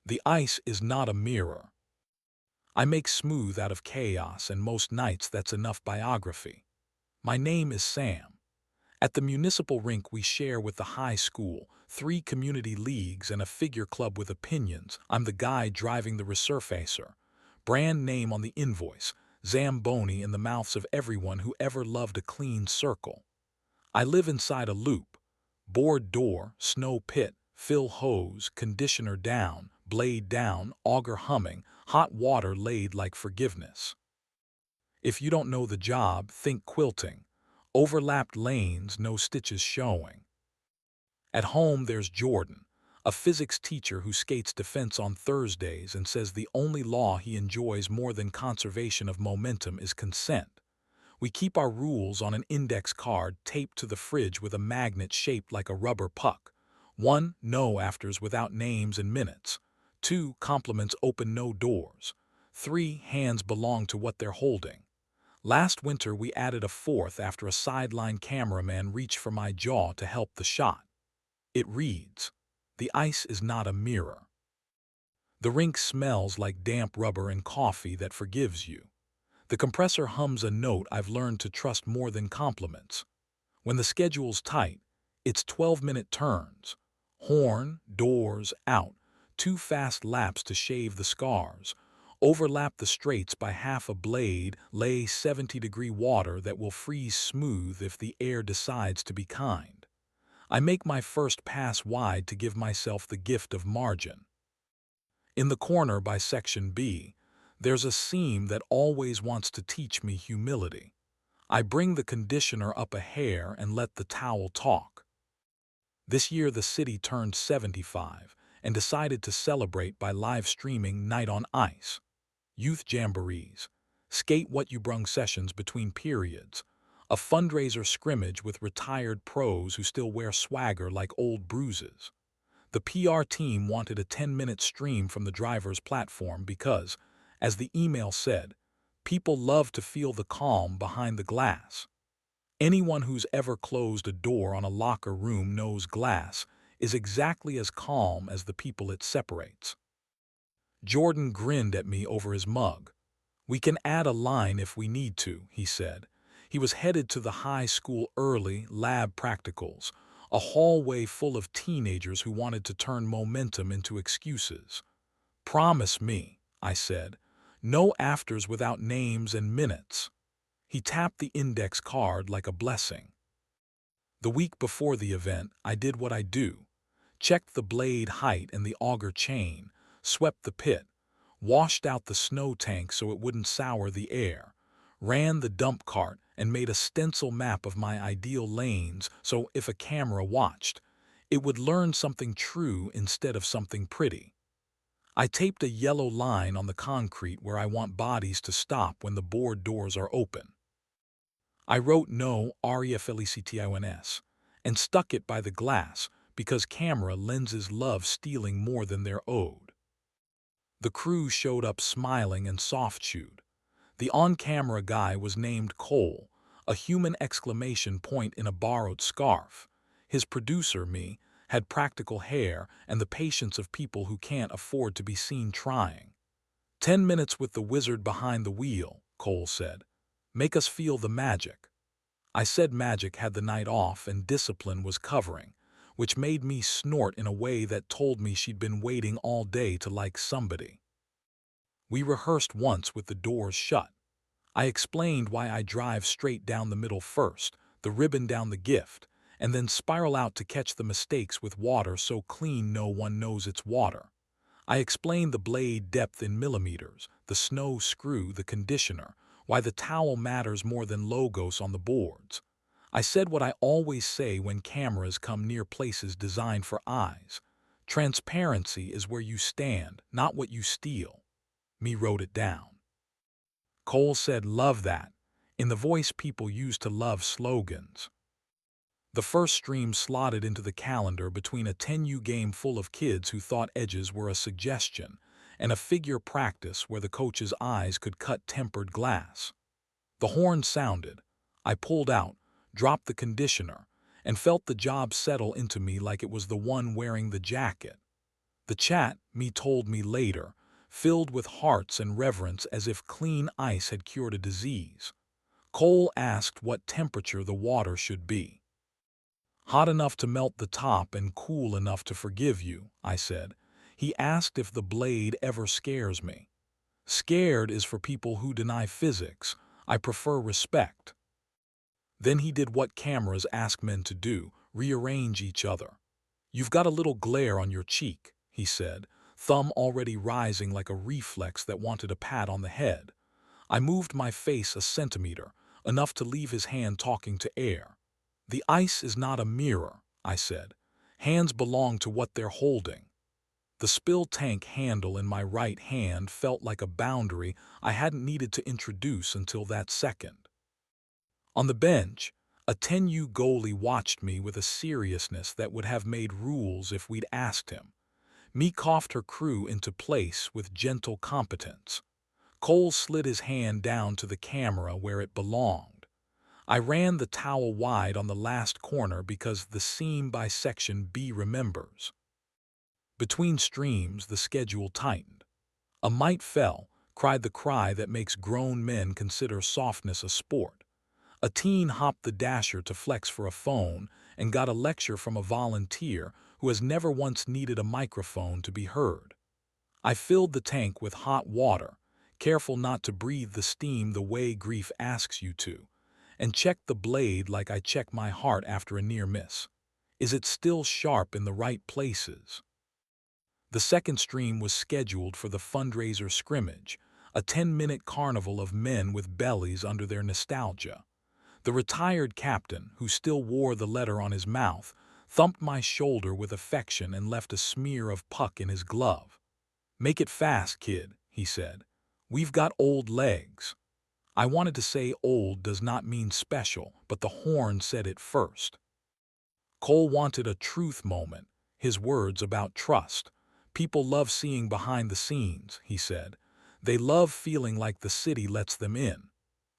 The ice is not a mirror. I make smooth out of chaos, and most nights that's enough biography. My name is Sam. At the municipal rink we share with the high school, 3 community leagues and a figure club with opinions. I'm the guy driving the resurfacer. Brand name on the invoice, Zamboni in the mouths of everyone who ever loved a clean circle. I live inside a loop. Board door, snow pit, fill hose, conditioner down, blade down, auger humming, hot water laid like forgiveness. If you don't know the job, think quilting. Overlapped lanes, no stitches showing. At home there's Jordan, a physics teacher who skates defense on Thursdays and says the only law he enjoys more than conservation of momentum is consent. We keep our rules on an index card taped to the fridge with a magnet shaped like a rubber puck. 1. No afters without names and minutes. 2. Compliments open no doors. 3. Hands belong to what they're holding. Last winter we added a 4th after a sideline cameraman reached for my jaw to help the shot. It reads, "The ice is not a mirror." The rink smells like damp rubber and coffee that forgives you. The compressor hums a note I've learned to trust more than compliments. When the schedule's tight, it's 12-minute turns. Horn, doors, out, 2 fast laps to shave the scars. Overlap the straights by half a blade, lay 70-degree water that will freeze smooth if the air decides to be kind. I make my first pass wide to give myself the gift of margin. In the corner by section B, there's a seam that always wants to teach me humility. I bring the conditioner up a hair and let the towel talk. This year the city turned 75 and decided to celebrate by live streaming Night on Ice. Youth jamborees, skate what you brung sessions between periods, a fundraiser scrimmage with retired pros who still wear swagger like old bruises. The PR team wanted a 10-minute stream from the driver's platform because, as the email said, people love to feel the calm behind the glass. Anyone who's ever closed a door on a locker room knows glass is exactly as calm as the people it separates. Jordan grinned at me over his mug. "We can add a line if we need to," he said. He was headed to the high school early lab practicals, a hallway full of teenagers who wanted to turn momentum into excuses. "Promise me," I said. "No afters without names and minutes." He tapped the index card like a blessing. The week before the event, I did what I do. Checked the blade height and the auger chain, swept the pit, washed out the snow tank so it wouldn't sour the air, ran the dump cart, and made a stencil map of my ideal lanes so if a camera watched, it would learn something true instead of something pretty. I taped a yellow line on the concrete where I want bodies to stop when the board doors are open. I wrote no REFLECTIONS and stuck it by the glass because camera lenses love stealing more than they're owed. The crew showed up smiling and soft-shoed. The on-camera guy was named Cole, a human exclamation point in a borrowed scarf. His producer, me, had practical hair and the patience of people who can't afford to be seen trying. 10 minutes with the wizard behind the wheel, Cole said. Make us feel the magic. I said magic had the night off and discipline was covering, which made me snort in a way that told me she'd been waiting all day to like somebody. We rehearsed once with the doors shut. I explained why I drive straight down the middle first, the ribbon down the gift, and then spiral out to catch the mistakes with water so clean no one knows it's water. I explained the blade depth in millimeters, the snow screw, the conditioner, why the towel matters more than logos on the boards. I said what I always say when cameras come near places designed for eyes. Transparency is where you stand, not what you steal. Me wrote it down. Cole said, "Love that," in the voice people use to love slogans. The first stream slotted into the calendar between a 10U game full of kids who thought edges were a suggestion and a figure practice where the coach's eyes could cut tempered glass. The horn sounded. I pulled out, dropped the conditioner, and felt the job settle into me like it was the one wearing the jacket. The chat, me told me later, filled with hearts and reverence as if clean ice had cured a disease. Cole asked what temperature the water should be. Hot enough to melt the top and cool enough to forgive you, I said. He asked if the blade ever scares me. Scared is for people who deny physics. I prefer respect. Then he did what cameras ask men to do, rearrange each other. You've got a little glare on your cheek, he said, thumb already rising like a reflex that wanted a pat on the head. I moved my face a centimeter, enough to leave his hand talking to air. The ice is not a mirror, I said. Hands belong to what they're holding. The spill tank handle in my right hand felt like a boundary I hadn't needed to introduce until that second. On the bench, a 10U goalie watched me with a seriousness that would have made rules if we'd asked him. Me coughed her crew into place with gentle competence. Cole slid his hand down to the camera where it belonged. I ran the towel wide on the last corner because the seam by section B remembers. Between streams, the schedule tightened. A mite fell, cried the cry that makes grown men consider softness a sport. A teen hopped the dasher to flex for a phone and got a lecture from a volunteer who has never once needed a microphone to be heard. I filled the tank with hot water, careful not to breathe the steam the way grief asks you to, and checked the blade like I check my heart after a near miss. Is it still sharp in the right places? The second stream was scheduled for the fundraiser scrimmage, a 10-minute carnival of men with bellies under their nostalgia. The retired captain, who still wore the letter on his mouth, thumped my shoulder with affection and left a smear of puck in his glove. "Make it fast, kid," he said. "We've got old legs." I wanted to say old does not mean special, but the horn said it first. Cole wanted a truth moment, his words about trust. "People love seeing behind the scenes," he said. "They love feeling like the city lets them in."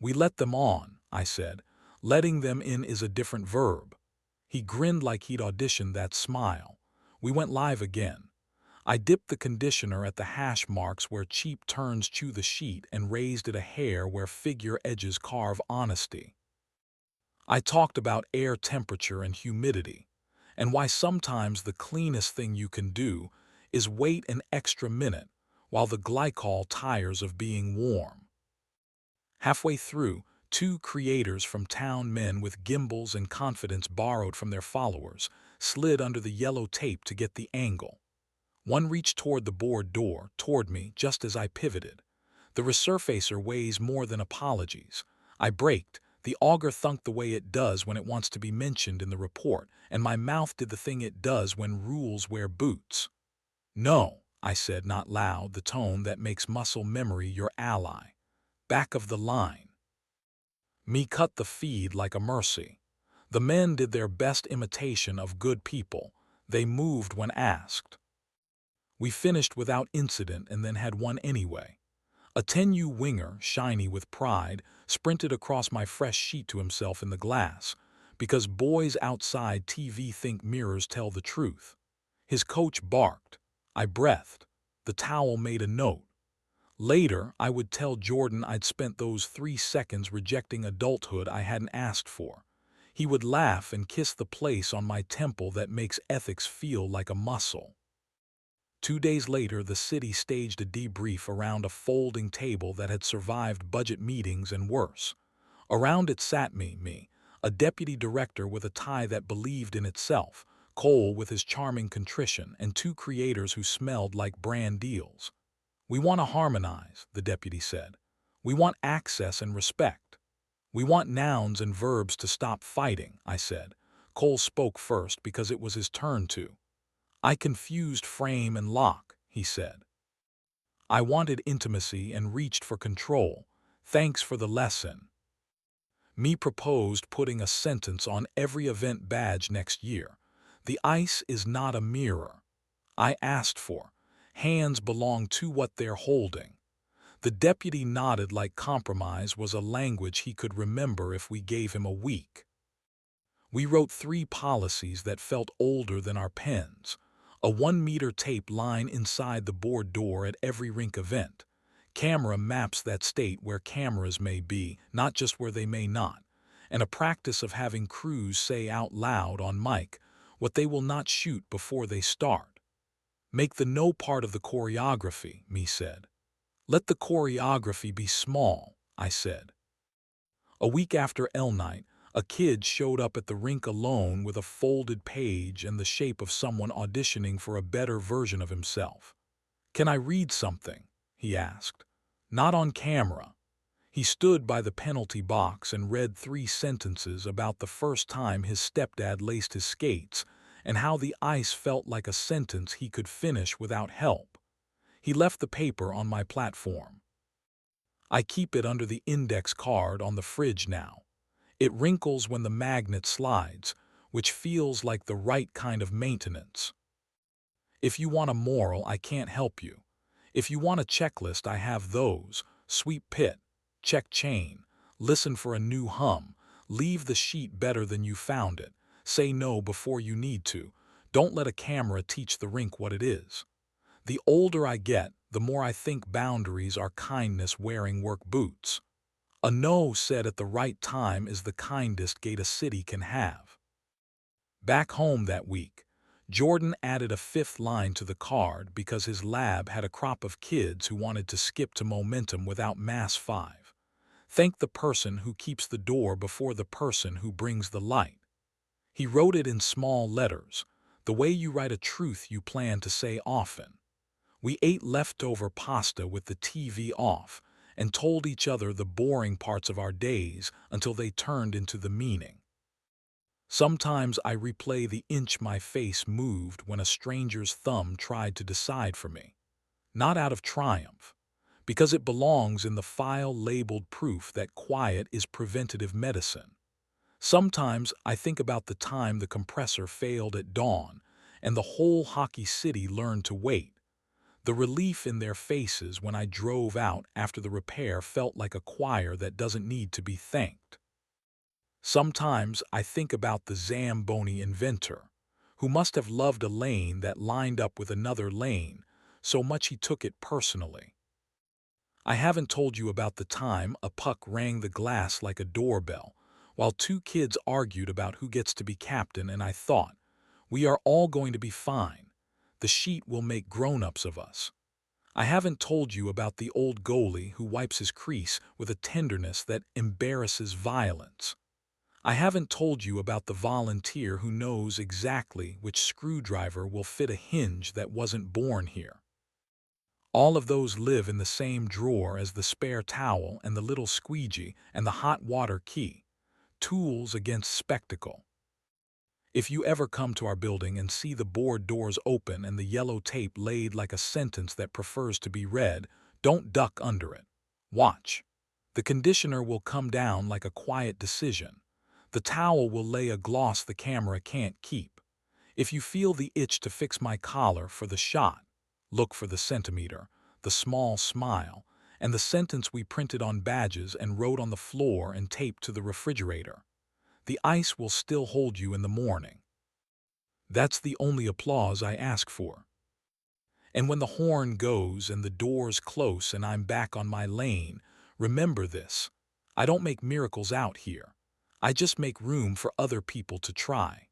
"We let them on," I said. "Letting them in is a different verb." He grinned like he'd auditioned that smile. We went live again. I dipped the conditioner at the hash marks where cheap turns chew the sheet and raised it a hair where figure edges carve honesty. I talked about air temperature and humidity, and why sometimes the cleanest thing you can do is wait an extra minute while the glycol tires of being warm. Halfway through, two creators from town, men with gimbals and confidence borrowed from their followers, slid under the yellow tape to get the angle. One reached toward the board door, toward me, just as I pivoted. The resurfacer weighs more than apologies. I braked. The auger thunked the way it does when it wants to be mentioned in the report, and my mouth did the thing it does when rules wear boots. "No," I said, not loud, the tone that makes muscle memory your ally. "Back of the line." Me cut the feed like a mercy. The men did their best imitation of good people. They moved when asked. We finished without incident and then had one anyway. A 10U winger, shiny with pride, sprinted across my fresh sheet to himself in the glass, because boys outside TV think mirrors tell the truth. His coach barked. I breathed. The towel made a note. Later, I would tell Jordan I'd spent those 3 seconds rejecting adulthood I hadn't asked for. He would laugh and kiss the place on my temple that makes ethics feel like a muscle. 2 days later, the city staged a debrief around a folding table that had survived budget meetings and worse. Around it sat me, a deputy director with a tie that believed in itself, Cole with his charming contrition, and 2 creators who smelled like brand deals. "We want to harmonize," the deputy said. "We want access and respect. We want nouns and verbs to stop fighting," I said. Cole spoke first because it was his turn to. "I confused frame and lock," he said. "I wanted intimacy and reached for control. Thanks for the lesson." Me proposed putting a sentence on every event badge next year. "The ice is not a mirror." I asked for, "Hands belong to what they're holding." The deputy nodded like compromise was a language he could remember if we gave him a week. We wrote 3 policies that felt older than our pens. A 1-meter tape line inside the board door at every rink event. Camera maps that state where cameras may be, not just where they may not. And a practice of having crews say out loud on mic what they will not shoot before they start. Make the no part of the choreography, me said. Let the choreography be small, I said. A week after L night, a kid showed up at the rink alone with a folded page and the shape of someone auditioning for a better version of himself. "Can I read something?" he asked. "Not on camera." He stood by the penalty box and read 3 sentences about the first time his stepdad laced his skates and how the ice felt like a sentence he could finish without help. He left the paper on my platform. I keep it under the index card on the fridge now. It wrinkles when the magnet slides, which feels like the right kind of maintenance. If you want a moral, I can't help you. If you want a checklist, I have those. Sweep pit, check chain, listen for a new hum, leave the sheet better than you found it, say no before you need to, don't let a camera teach the rink what it is. The older I get, the more I think boundaries are kindness wearing work boots. A no said at the right time is the kindest gate a city can have. Back home that week, Jordan added a 5th line to the card because his lab had a crop of kids who wanted to skip to momentum without Mass 5. Thank the person who keeps the door before the person who brings the light. He wrote it in small letters, the way you write a truth you plan to say often. We ate leftover pasta with the TV off and told each other the boring parts of our days until they turned into the meaning. Sometimes I replay the inch my face moved when a stranger's thumb tried to decide for me. Not out of triumph, because it belongs in the file labeled proof that quiet is preventative medicine. Sometimes I think about the time the compressor failed at dawn and the whole hockey city learned to wait. The relief in their faces when I drove out after the repair felt like a choir that doesn't need to be thanked. Sometimes I think about the Zamboni inventor, who must have loved a lane that lined up with another lane, so much he took it personally. I haven't told you about the time a puck rang the glass like a doorbell, while 2 kids argued about who gets to be captain, and I thought, we are all going to be fine. The sheet will make grown-ups of us. I haven't told you about the old goalie who wipes his crease with a tenderness that embarrasses violence. I haven't told you about the volunteer who knows exactly which screwdriver will fit a hinge that wasn't born here. All of those live in the same drawer as the spare towel and the little squeegee and the hot water key. Tools against spectacle. If you ever come to our building and see the board doors open and the yellow tape laid like a sentence that prefers to be read, don't duck under it. Watch. The conditioner will come down like a quiet decision. The towel will lay a gloss the camera can't keep. If you feel the itch to fix my collar for the shot, look for the centimeter, the small smile, and the sentence we printed on badges and wrote on the floor and taped to the refrigerator. The ice will still hold you in the morning. That's the only applause I ask for. And when the horn goes and the doors close and I'm back on my lane, remember this. I don't make miracles out here. I just make room for other people to try.